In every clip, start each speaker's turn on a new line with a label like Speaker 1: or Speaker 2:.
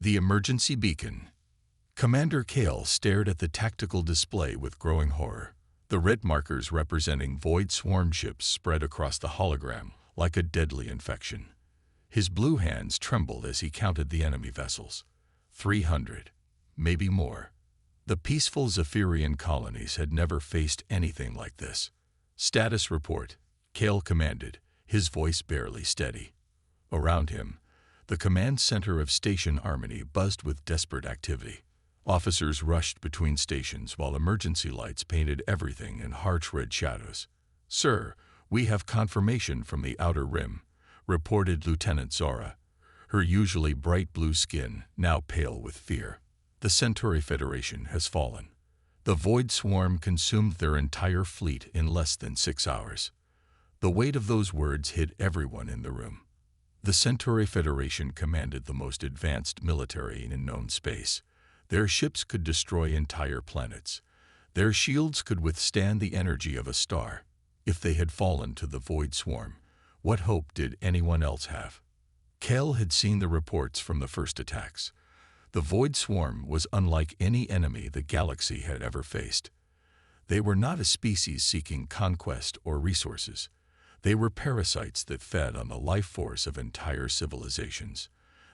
Speaker 1: The emergency beacon. Commander Kale stared at the tactical display with growing horror. The red markers representing void swarm ships spread across the hologram like a deadly infection. His blue hands trembled as he counted the enemy vessels. 300, maybe more. The peaceful Zephyrian colonies had never faced anything like this. Status report, Kale commanded, his voice barely steady. Around him, the command center of Station Harmony buzzed with desperate activity. Officers rushed between stations while emergency lights painted everything in harsh red shadows. "Sir, we have confirmation from the Outer Rim," reported Lieutenant Zora, her usually bright blue skin now pale with fear. "The Centauri Federation has fallen. The Void Swarm consumed their entire fleet in less than 6 hours." The weight of those words hit everyone in the room. The Centauri Federation commanded the most advanced military in known space. Their ships could destroy entire planets. Their shields could withstand the energy of a star. If they had fallen to the Void Swarm, what hope did anyone else have? Kale had seen the reports from the first attacks. The Void Swarm was unlike any enemy the galaxy had ever faced. They were not a species seeking conquest or resources. They were parasites that fed on the life force of entire civilizations.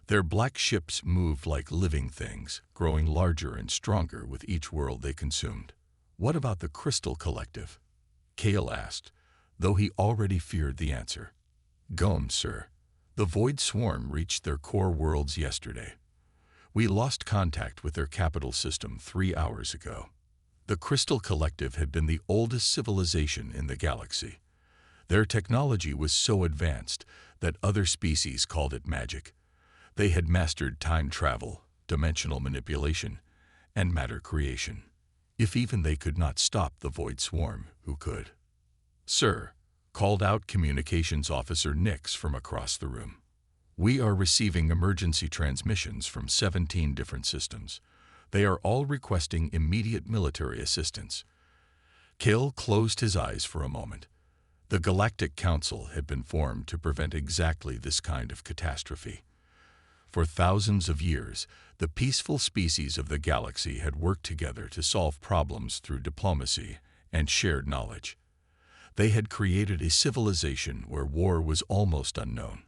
Speaker 1: Their black ships moved like living things, growing larger and stronger with each world they consumed. "What about the Crystal Collective?" Kale asked, though he already feared the answer. "Gone, sir. The Void Swarm reached their core worlds yesterday. We lost contact with their capital system 3 hours ago." The Crystal Collective had been the oldest civilization in the galaxy. Their technology was so advanced that other species called it magic. They had mastered time travel, dimensional manipulation, and matter creation. If even they could not stop the Void Swarm, who could? "Sir," called out Communications Officer Nix from across the room. "We are receiving emergency transmissions from 17 different systems. They are all requesting immediate military assistance." Kale closed his eyes for a moment. The Galactic Council had been formed to prevent exactly this kind of catastrophe. For thousands of years, the peaceful species of the galaxy had worked together to solve problems through diplomacy and shared knowledge. They had created a civilization where war was almost unknown.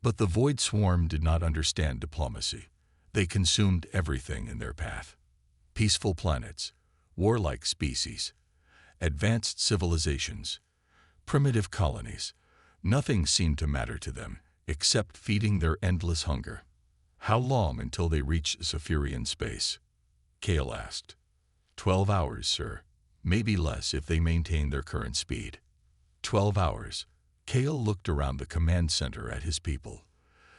Speaker 1: But the Void Swarm did not understand diplomacy. They consumed everything in their path. Peaceful planets, warlike species, advanced civilizations, primitive colonies. Nothing seemed to matter to them except feeding their endless hunger. "How long until they reach Zephyrian space?" Kale asked. 12 hours, sir. Maybe less if they maintain their current speed." 12 hours. Kale looked around the command center at his people.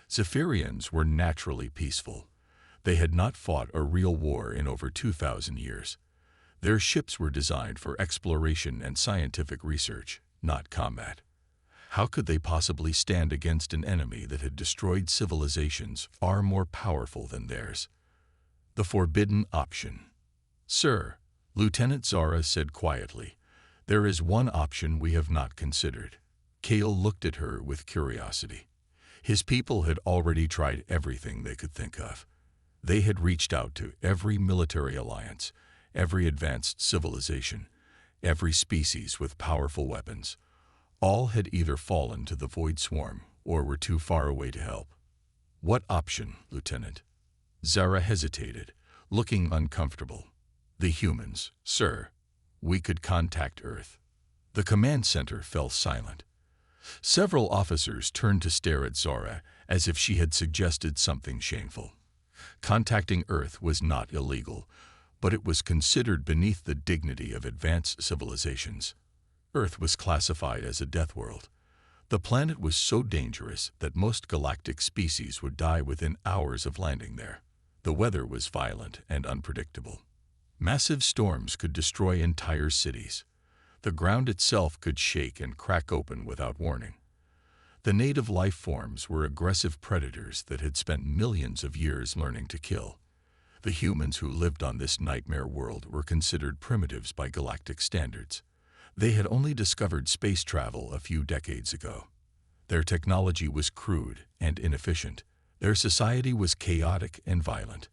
Speaker 1: Zephyrians were naturally peaceful. They had not fought a real war in over 2,000 years. Their ships were designed for exploration and scientific research, not combat. How could they possibly stand against an enemy that had destroyed civilizations far more powerful than theirs? The forbidden option. "Sir," Lieutenant Zara said quietly, "there is one option we have not considered." Kale looked at her with curiosity. His people had already tried everything they could think of. They had reached out to every military alliance, every advanced civilization, every species with powerful weapons. All had either fallen to the Void Swarm or were too far away to help. "What option, Lieutenant?" Zara hesitated, looking uncomfortable. "The humans, sir. We could contact Earth." The command center fell silent. Several officers turned to stare at Zora as if she had suggested something shameful. Contacting Earth was not illegal, but it was considered beneath the dignity of advanced civilizations. Earth was classified as a death world. The planet was so dangerous that most galactic species would die within hours of landing there. The weather was violent and unpredictable. Massive storms could destroy entire cities. The ground itself could shake and crack open without warning. The native life forms were aggressive predators that had spent millions of years learning to kill. The humans who lived on this nightmare world were considered primitives by galactic standards. They had only discovered space travel a few decades ago. Their technology was crude and inefficient. Their society was chaotic and violent.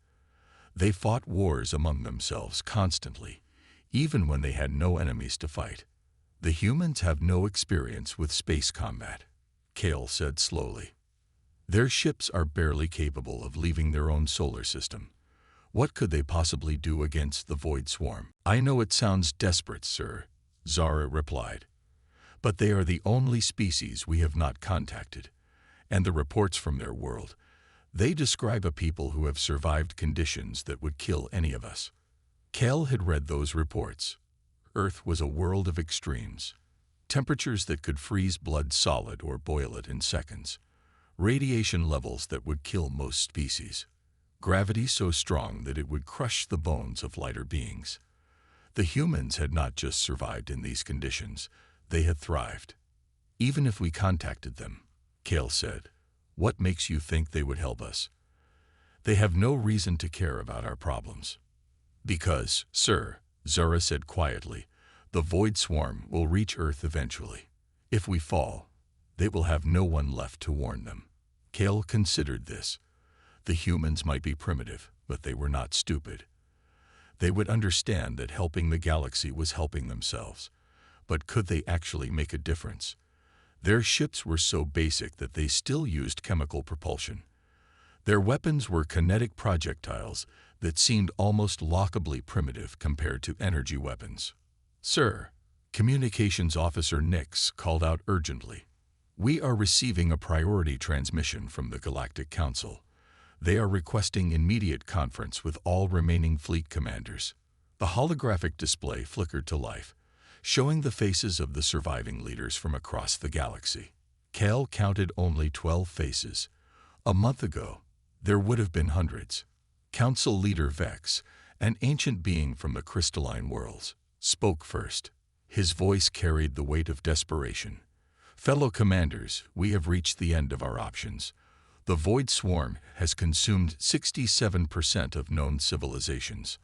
Speaker 1: They fought wars among themselves constantly, even when they had no enemies to fight. The humans have no experience with space combat, Kale said slowly. Their ships are barely capable of leaving their own solar system. What could they possibly do against the Void Swarm? I know it sounds desperate, sir, Zara replied. But they are the only species we have not contacted. And the reports from their world, they describe a people who have survived conditions that would kill any of us. Kale had read those reports. Earth was a world of extremes. Temperatures that could freeze blood solid or boil it in seconds. Radiation levels that would kill most species. Gravity so strong that it would crush the bones of lighter beings. The humans had not just survived in these conditions, they had thrived. Even if we contacted them, Kale said, what makes you think they would help us? They have no reason to care about our problems. Because, sir, Zara said quietly, the Void Swarm will reach Earth eventually. If we fall, they will have no one left to warn them. Kale considered this. The humans might be primitive, but they were not stupid. They would understand that helping the galaxy was helping themselves. But could they actually make a difference? Their ships were so basic that they still used chemical propulsion. Their weapons were kinetic projectiles that seemed almost laughably primitive compared to energy weapons. Sir, Communications Officer Nix called out urgently. We are receiving a priority transmission from the Galactic Council. They are requesting immediate conference with all remaining fleet commanders. The holographic display flickered to life, showing the faces of the surviving leaders from across the galaxy. Kale counted only 12 faces. A month ago, there would have been hundreds. Council leader Vex, an ancient being from the crystalline worlds, spoke first. His voice carried the weight of desperation. Fellow commanders, we have reached the end of our options. The Void Swarm has consumed 67% of known civilizations.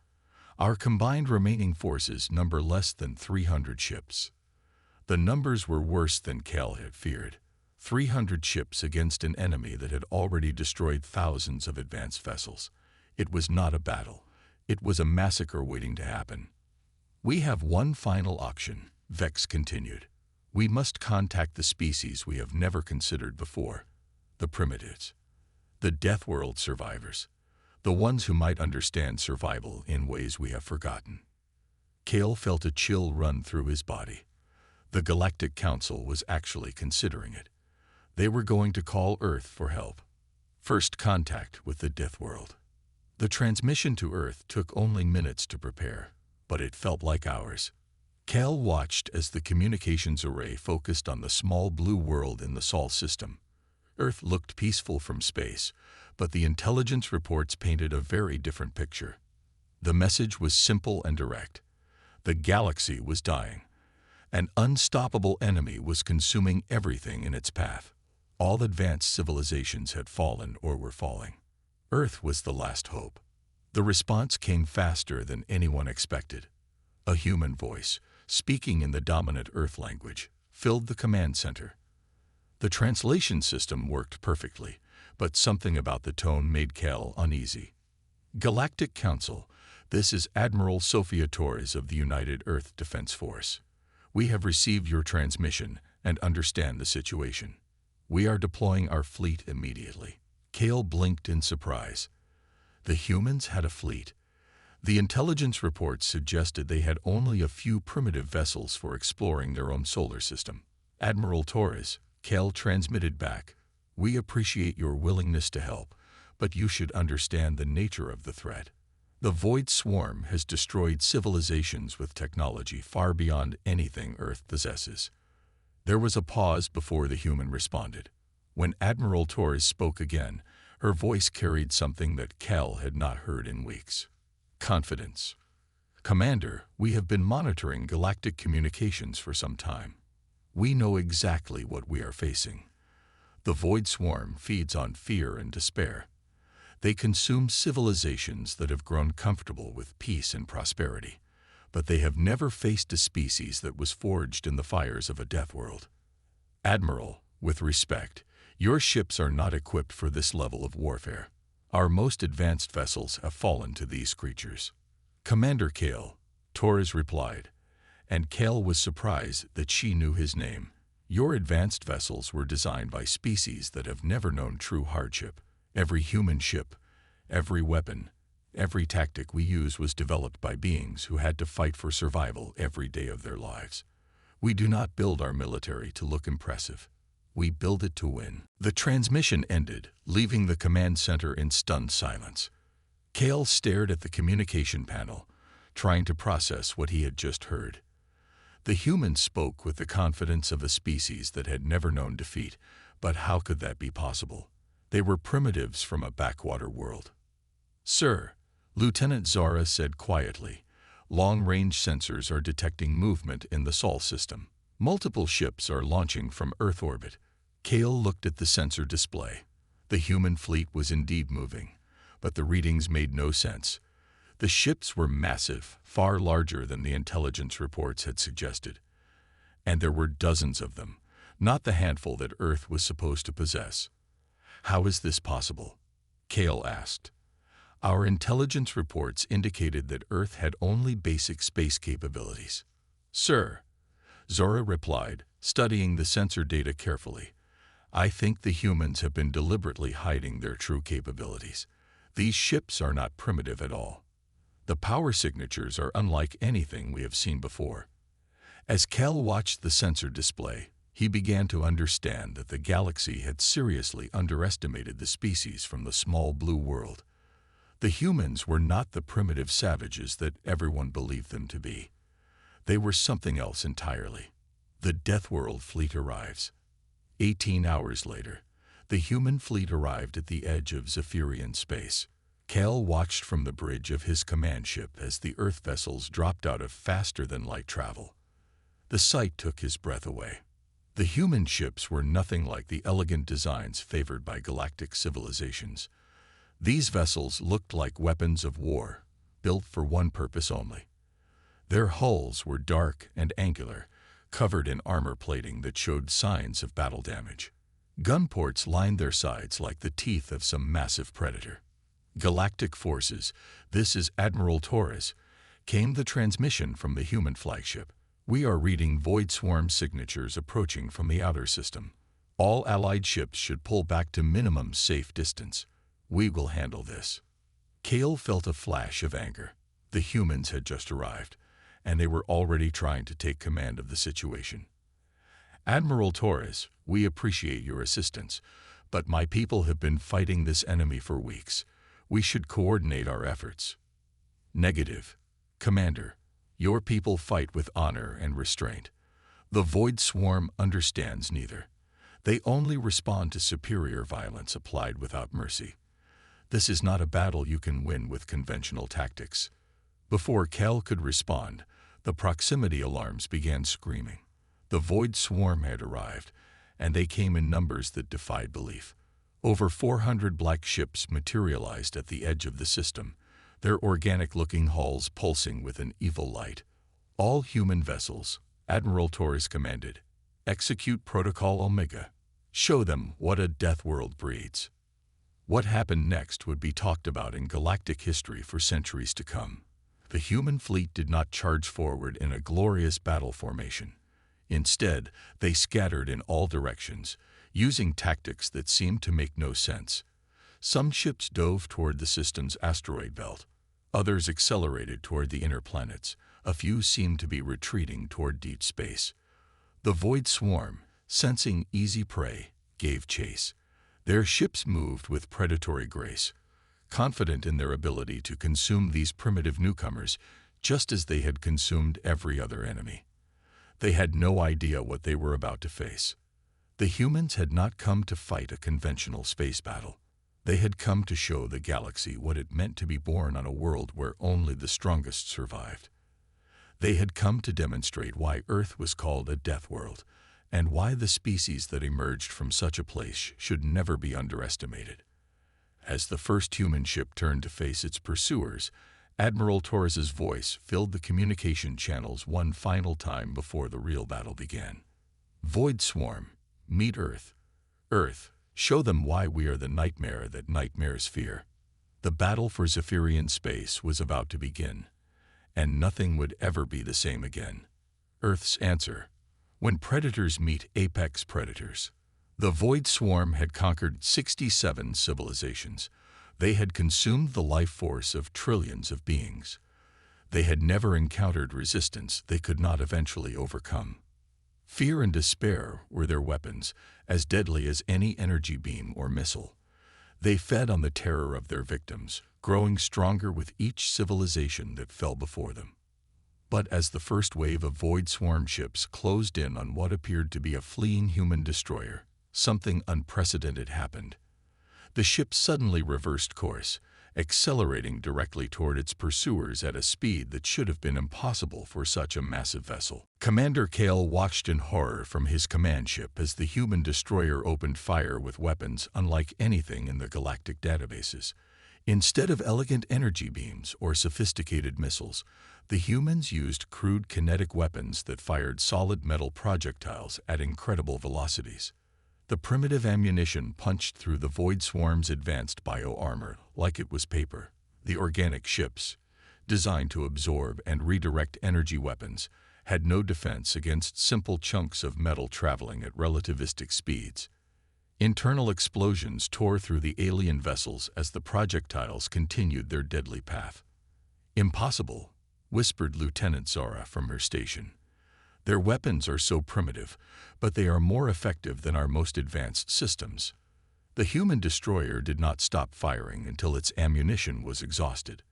Speaker 1: Our combined remaining forces number less than 300 ships. The numbers were worse than Kale had feared. 300 ships against an enemy that had already destroyed thousands of advanced vessels. It was not a battle. It was a massacre waiting to happen. We have one final option, Vex continued. We must contact the species we have never considered before. The primitives. The Deathworld survivors. The ones who might understand survival in ways we have forgotten. Kale felt a chill run through his body. The Galactic Council was actually considering it. They were going to call Earth for help. First contact with the Deathworld. The transmission to Earth took only minutes to prepare, but it felt like hours. Kale watched as the communications array focused on the small blue world in the Sol system. Earth looked peaceful from space, but the intelligence reports painted a very different picture. The message was simple and direct. The galaxy was dying. An unstoppable enemy was consuming everything in its path. All advanced civilizations had fallen or were falling. Earth was the last hope. The response came faster than anyone expected. A human voice, speaking in the dominant Earth language, filled the command center. The translation system worked perfectly, but something about the tone made Kale uneasy. Galactic Council, this is Admiral Sophia Torres of the United Earth Defense Force. We have received your transmission and understand the situation. We are deploying our fleet immediately. Kale blinked in surprise. The humans had a fleet. The intelligence reports suggested they had only a few primitive vessels for exploring their own solar system. Admiral Torres, Kale transmitted back, we appreciate your willingness to help, but you should understand the nature of the threat. The Void Swarm has destroyed civilizations with technology far beyond anything Earth possesses. There was a pause before the human responded. When Admiral Torres spoke again, her voice carried something that Kale had not heard in weeks. Confidence. Commander, we have been monitoring galactic communications for some time. We know exactly what we are facing. The Void Swarm feeds on fear and despair. They consume civilizations that have grown comfortable with peace and prosperity, but they have never faced a species that was forged in the fires of a death world. Admiral, with respect, Your ships are not equipped for this level of warfare. Our most advanced vessels have fallen to these creatures." "Commander Kale," Torres replied, and Kale was surprised that she knew his name. "Your advanced vessels were designed by species that have never known true hardship. Every human ship, every weapon, every tactic we use was developed by beings who had to fight for survival every day of their lives. We do not build our military to look impressive. We build it to win." The transmission ended, leaving the command center in stunned silence. Kale stared at the communication panel, trying to process what he had just heard. The humans spoke with the confidence of a species that had never known defeat, but how could that be possible? They were primitives from a backwater world. "Sir," Lieutenant Zara said quietly, "long-range sensors are detecting movement in the Sol system. Multiple ships are launching from Earth orbit." Kale looked at the sensor display. The human fleet was indeed moving, but the readings made no sense. The ships were massive, far larger than the intelligence reports had suggested. And there were dozens of them, not the handful that Earth was supposed to possess. "How is this possible?" Kale asked. "Our intelligence reports indicated that Earth had only basic space capabilities." "Sir," Zora replied, studying the sensor data carefully, "I think the humans have been deliberately hiding their true capabilities. These ships are not primitive at all. The power signatures are unlike anything we have seen before." As Kel watched the sensor display, he began to understand that the galaxy had seriously underestimated the species from the small blue world. The humans were not the primitive savages that everyone believed them to be. They were something else entirely. The Deathworld fleet arrives. 18 hours later, the human fleet arrived at the edge of Zephyrian space. Kel watched from the bridge of his command ship as the Earth vessels dropped out of faster-than-light travel. The sight took his breath away. The human ships were nothing like the elegant designs favored by galactic civilizations. These vessels looked like weapons of war, built for one purpose only. Their hulls were dark and angular, covered in armor plating that showed signs of battle damage. Gunports lined their sides like the teeth of some massive predator. "Galactic forces, this is Admiral Torres," came the transmission from the human flagship. "We are reading Void Swarm signatures approaching from the outer system. All Allied ships should pull back to minimum safe distance. We will handle this." Kale felt a flash of anger. The humans had just arrived, and they were already trying to take command of the situation. "Admiral Torres, we appreciate your assistance, but my people have been fighting this enemy for weeks. We should coordinate our efforts." "Negative. Commander, your people fight with honor and restraint. The Void Swarm understands neither. They only respond to superior violence applied without mercy. This is not a battle you can win with conventional tactics." Before Kel could respond, the proximity alarms began screaming. The Void Swarm had arrived, and they came in numbers that defied belief. Over 400 black ships materialized at the edge of the system, their organic-looking hulls pulsing with an evil light. "All human vessels," Admiral Torres commanded, "execute Protocol Omega. Show them what a death world breeds." What happened next would be talked about in galactic history for centuries to come. The human fleet did not charge forward in a glorious battle formation. Instead, they scattered in all directions, using tactics that seemed to make no sense. Some ships dove toward the system's asteroid belt. Others accelerated toward the inner planets. A few seemed to be retreating toward deep space. The Void Swarm, sensing easy prey, gave chase. Their ships moved with predatory grace, confident in their ability to consume these primitive newcomers just as they had consumed every other enemy. They had no idea what they were about to face. The humans had not come to fight a conventional space battle. They had come to show the galaxy what it meant to be born on a world where only the strongest survived. They had come to demonstrate why Earth was called a death world, and why the species that emerged from such a place should never be underestimated. As the first human ship turned to face its pursuers, Admiral Torres's voice filled the communication channels one final time before the real battle began. "Void Swarm, meet Earth. Earth, Show them why we are the nightmare that nightmares fear. The battle for Zephyrian space was about to begin, and nothing would ever be the same again. Earth's answer. When predators meet apex predators. The Void Swarm had conquered 67 civilizations. They had consumed the life force of trillions of beings. They had never encountered resistance they could not eventually overcome. Fear and despair were their weapons, as deadly as any energy beam or missile. They fed on the terror of their victims, growing stronger with each civilization that fell before them. But as the first wave of Void Swarm ships closed in on what appeared to be a fleeing human destroyer, something unprecedented happened. The ship suddenly reversed course, accelerating directly toward its pursuers at a speed that should have been impossible for such a massive vessel. Commander Kale watched in horror from his command ship as the human destroyer opened fire with weapons unlike anything in the galactic databases. Instead of elegant energy beams or sophisticated missiles, the humans used crude kinetic weapons that fired solid metal projectiles at incredible velocities. The primitive ammunition punched through the Void Swarm's advanced bio-armor like it was paper. The organic ships, designed to absorb and redirect energy weapons, had no defense against simple chunks of metal traveling at relativistic speeds. Internal explosions tore through the alien vessels as the projectiles continued their deadly path. "Impossible," whispered Lieutenant Zara from her station. "Their weapons are so primitive, but they are more effective than our most advanced systems." The human destroyer did not stop firing until its ammunition was exhausted.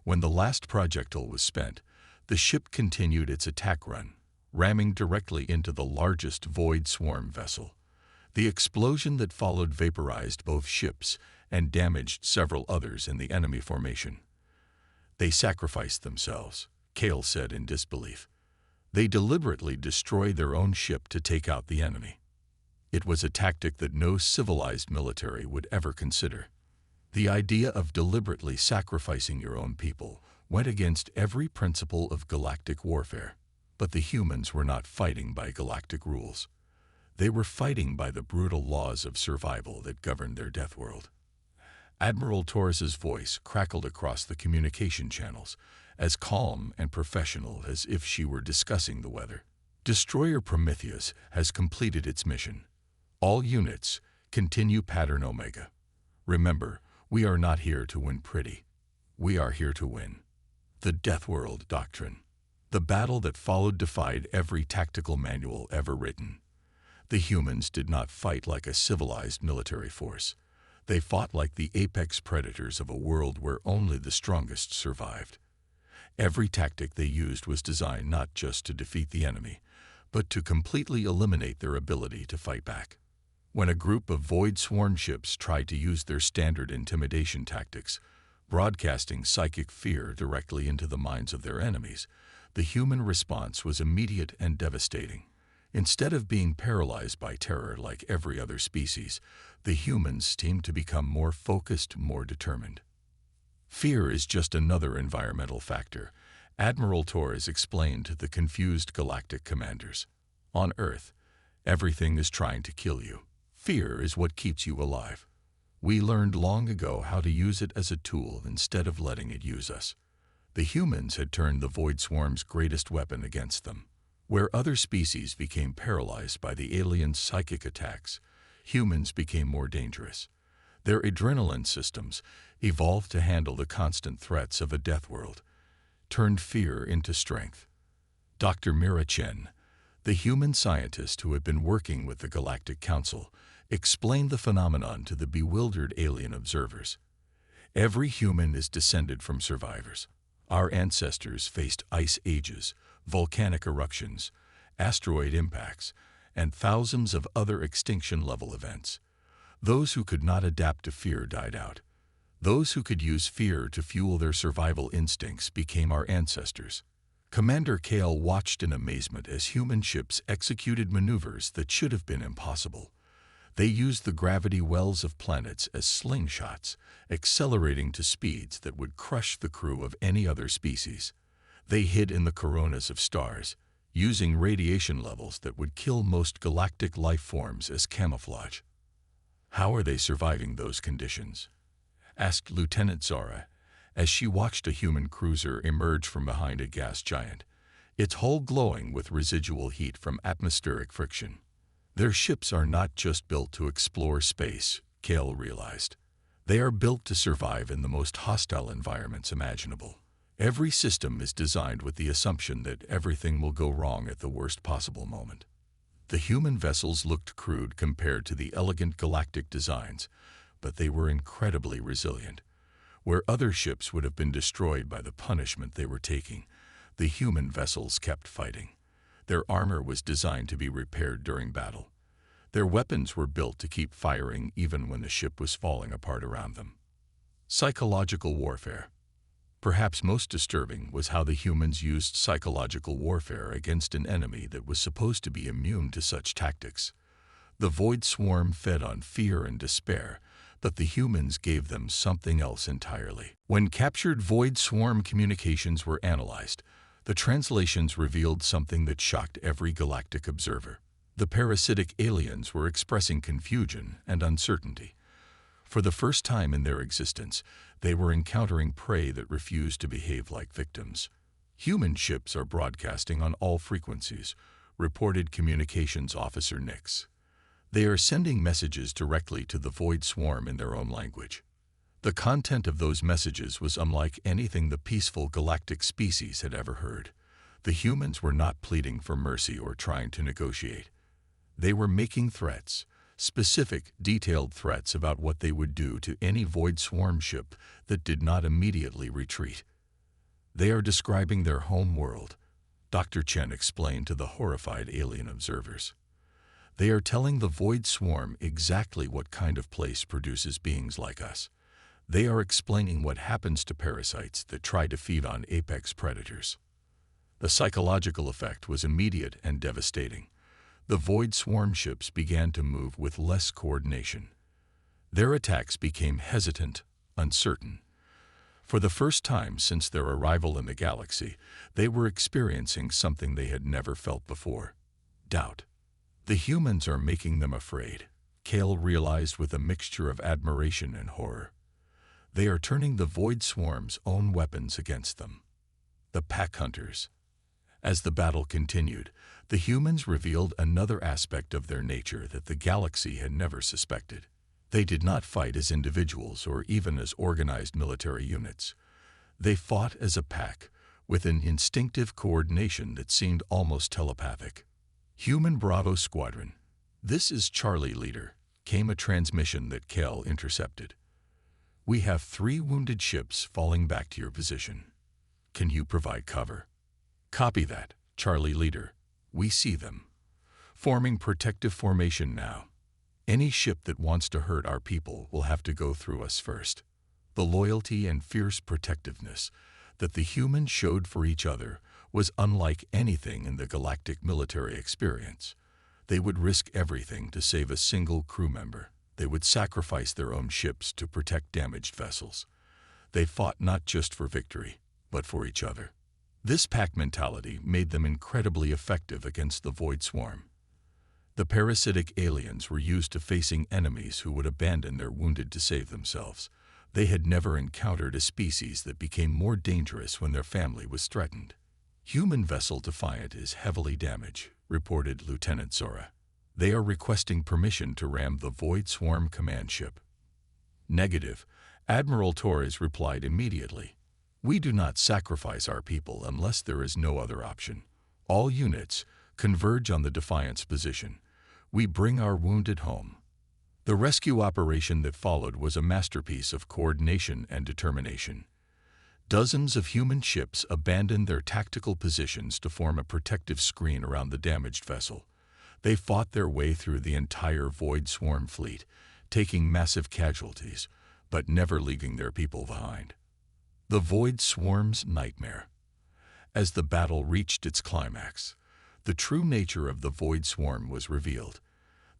Speaker 1: When the last projectile was spent, the ship continued its attack run, ramming directly into the largest Void Swarm vessel. The explosion that followed vaporized both ships and damaged several others in the enemy formation. "They sacrificed themselves," Kale said in disbelief. "They deliberately destroyed their own ship to take out the enemy." It was a tactic that no civilized military would ever consider. The idea of deliberately sacrificing your own people went against every principle of galactic warfare. But the humans were not fighting by galactic rules. They were fighting by the brutal laws of survival that governed their death world. Admiral Torres's voice crackled across the communication channels, as calm and professional as if she were discussing the weather. "Destroyer Prometheus has completed its mission. All units, continue pattern Omega. Remember, we are not here to win pretty. We are here to win." The Death World Doctrine. The battle that followed defied every tactical manual ever written. The humans did not fight like a civilized military force. They fought like the apex predators of a world where only the strongest survived. Every tactic they used was designed not just to defeat the enemy, but to completely eliminate their ability to fight back. When a group of Void Swarm ships tried to use their standard intimidation tactics, broadcasting psychic fear directly into the minds of their enemies, the human response was immediate and devastating. Instead of being paralyzed by terror like every other species, the humans seemed to become more focused, more determined. "Fear is just another environmental factor," Admiral Torres explained to the confused galactic commanders. "On Earth, everything is trying to kill you. Fear is what keeps you alive. We learned long ago how to use it as a tool instead of letting it use us." The humans had turned the Void Swarm's greatest weapon against them. Where other species became paralyzed by the aliens' psychic attacks, humans became more dangerous. Their adrenaline systems, evolved to handle the constant threats of a death world, turned fear into strength. Dr. Mira Chen, the human scientist who had been working with the Galactic Council, explained the phenomenon to the bewildered alien observers. "Every human is descended from survivors. Our ancestors faced ice ages, volcanic eruptions, asteroid impacts, and thousands of other extinction-level events. Those who could not adapt to fear died out. Those who could use fear to fuel their survival instincts became our ancestors." Commander Kale watched in amazement as human ships executed maneuvers that should have been impossible. They used the gravity wells of planets as slingshots, accelerating to speeds that would crush the crew of any other species. They hid in the coronas of stars, using radiation levels that would kill most galactic life forms as camouflage. How are they surviving those conditions? Asked Lieutenant Zara, as she watched a human cruiser emerge from behind a gas giant, its hull glowing with residual heat from atmospheric friction. Their ships are not just built to explore space, Cale realized. They are built to survive in the most hostile environments imaginable. Every system is designed with the assumption that everything will go wrong at the worst possible moment. The human vessels looked crude compared to the elegant galactic designs, but they were incredibly resilient. Where other ships would have been destroyed by the punishment they were taking, the human vessels kept fighting. Their armor was designed to be repaired during battle. Their weapons were built to keep firing even when the ship was falling apart around them. Psychological warfare. Perhaps most disturbing was how the humans used psychological warfare against an enemy that was supposed to be immune to such tactics. The Void Swarm fed on fear and despair, but the humans gave them something else entirely. When captured Void Swarm communications were analyzed, the translations revealed something that shocked every galactic observer. The parasitic aliens were expressing confusion and uncertainty. For the first time in their existence, they were encountering prey that refused to behave like victims. Human ships are broadcasting on all frequencies, reported Communications Officer Nix. They are sending messages directly to the Void Swarm in their own language. The content of those messages was unlike anything the peaceful galactic species had ever heard. The humans were not pleading for mercy or trying to negotiate. They were making threats, specific, detailed threats about what they would do to any Void Swarm ship that did not immediately retreat. They are describing their home world, Dr. Chen explained to the horrified alien observers. They are telling the Void Swarm exactly what kind of place produces beings like us. They are explaining what happens to parasites that try to feed on apex predators. The psychological effect was immediate and devastating. The Void Swarm ships began to move with less coordination. Their attacks became hesitant, uncertain. For the first time since their arrival in the galaxy, they were experiencing something they had never felt before: doubt. The humans are making them afraid, Cale realized with a mixture of admiration and horror. They are turning the Void Swarm's own weapons against them. The pack hunters. As the battle continued, the humans revealed another aspect of their nature that the galaxy had never suspected. They did not fight as individuals or even as organized military units. They fought as a pack, with an instinctive coordination that seemed almost telepathic. Human Bravo Squadron. This is Charlie Leader, came a transmission that Cale intercepted. We have 3 wounded ships falling back to your position. Can you provide cover? Copy that, Charlie Leader. We see them. Forming protective formation now. Any ship that wants to hurt our people will have to go through us first. The loyalty and fierce protectiveness that the humans showed for each other was unlike anything in the galactic military experience. They would risk everything to save a single crew member. They would sacrifice their own ships to protect damaged vessels. They fought not just for victory, but for each other. This pack mentality made them incredibly effective against the Void Swarm. The parasitic aliens were used to facing enemies who would abandon their wounded to save themselves. They had never encountered a species that became more dangerous when their family was threatened. Human vessel Defiant is heavily damaged, reported Lieutenant Zora. They are requesting permission to ram the Void Swarm command ship. Negative, Admiral Torres replied immediately. We do not sacrifice our people unless there is no other option. All units converge on the Defiant's position. We bring our wounded home. The rescue operation that followed was a masterpiece of coordination and determination. Dozens of human ships abandoned their tactical positions to form a protective screen around the damaged vessel. They fought their way through the entire Void Swarm fleet, taking massive casualties, but never leaving their people behind. The Void Swarm's nightmare. As the battle reached its climax, the true nature of the Void Swarm was revealed.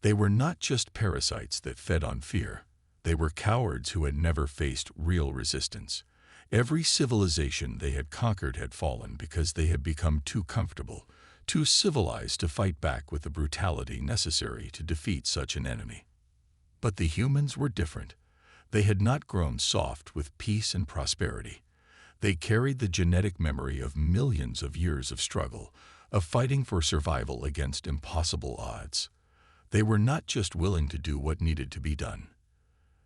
Speaker 1: They were not just parasites that fed on fear. They were cowards who had never faced real resistance. Every civilization they had conquered had fallen because they had become too comfortable, too civilized to fight back with the brutality necessary to defeat such an enemy. But the humans were different. They had not grown soft with peace and prosperity. They carried the genetic memory of millions of years of struggle, of fighting for survival against impossible odds. They were not just willing to do what needed to be done.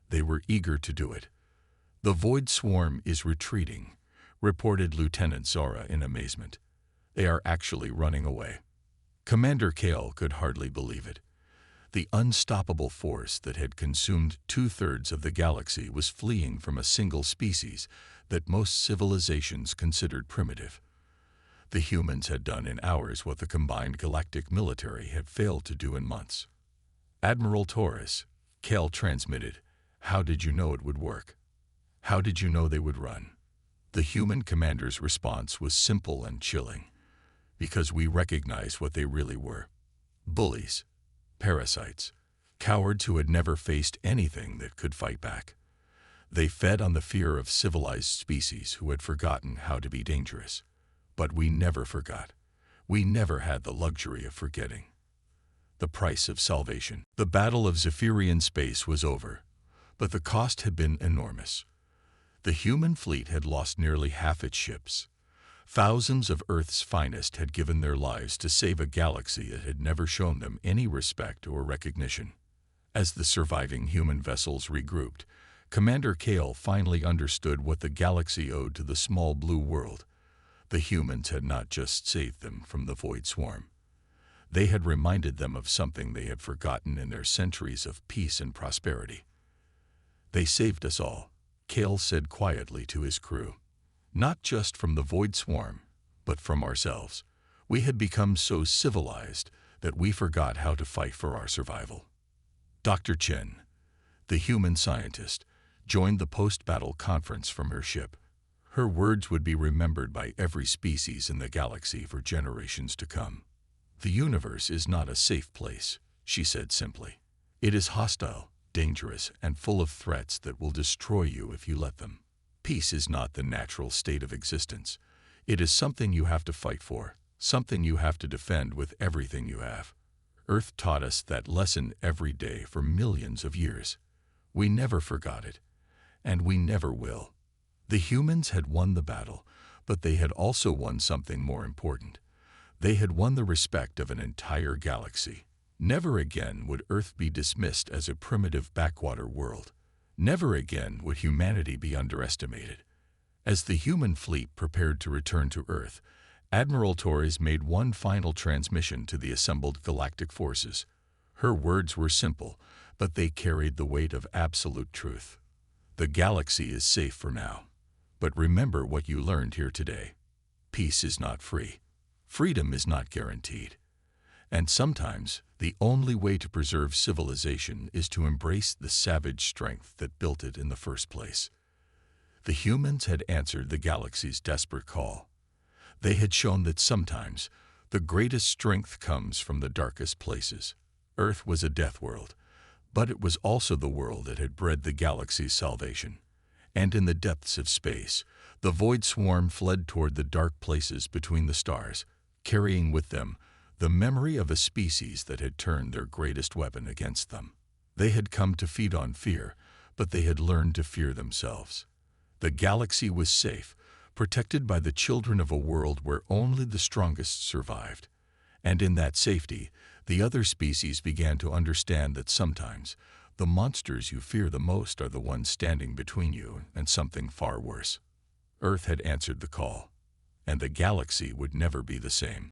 Speaker 1: They were eager to do it. "The Void Swarm is retreating," reported Lieutenant Zora in amazement. "They are actually running away." Commander Kale could hardly believe it. The unstoppable force that had consumed 2/3 of the galaxy was fleeing from a single species that most civilizations considered primitive. The humans had done in hours what the combined galactic military had failed to do in months. "Admiral Torres," Kale transmitted, "how did you know it would work? How did you know they would run?" The human commander's response was simple and chilling. "Because we recognized what they really were. Bullies. Parasites. Cowards who had never faced anything that could fight back. They fed on the fear of civilized species who had forgotten how to be dangerous. But we never forgot. We never had the luxury of forgetting." The price of salvation. The Battle of Zephyrian space was over, but the cost had been enormous. The human fleet had lost nearly half its ships. Thousands of Earth's finest had given their lives to save a galaxy that had never shown them any respect or recognition. As the surviving human vessels regrouped, Commander Kale finally understood what the galaxy owed to the small blue world. The humans had not just saved them from the Void Swarm. They had reminded them of something they had forgotten in their centuries of peace and prosperity. "They saved us all," Kale said quietly to his crew. "Not just from the Void Swarm, but from ourselves. We had become so civilized that we forgot how to fight for our survival." Dr. Chen, the human scientist, joined the post-battle conference from her ship. Her words would be remembered by every species in the galaxy for generations to come. "The universe is not a safe place," she said simply. "It is hostile, dangerous, and full of threats that will destroy you if you let them. Peace is not the natural state of existence. It is something you have to fight for, something you have to defend with everything you have. Earth taught us that lesson every day for millions of years. We never forgot it, and we never will." The humans had won the battle, but they had also won something more important. They had won the respect of an entire galaxy. Never again would Earth be dismissed as a primitive backwater world. Never again would humanity be underestimated. As the human fleet prepared to return to Earth, Admiral Torres made one final transmission to the assembled galactic forces. Her words were simple, but they carried the weight of absolute truth. "The galaxy is safe for now. But remember what you learned here today. Peace is not free. Freedom is not guaranteed. And sometimes, the only way to preserve civilization is to embrace the savage strength that built it in the first place." The humans had answered the galaxy's desperate call. They had shown that sometimes, the greatest strength comes from the darkest places. Earth was a death world, but it was also the world that had bred the galaxy's salvation. And in the depths of space, the Void Swarm fled toward the dark places between the stars, carrying with them the memory of a species that had turned their greatest weapon against them. They had come to feed on fear, but they had learned to fear themselves. The galaxy was safe, protected by the children of a world where only the strongest survived. And in that safety, the other species began to understand that sometimes the monsters you fear the most are the ones standing between you and something far worse. Earth had answered the call, and the galaxy would never be the same.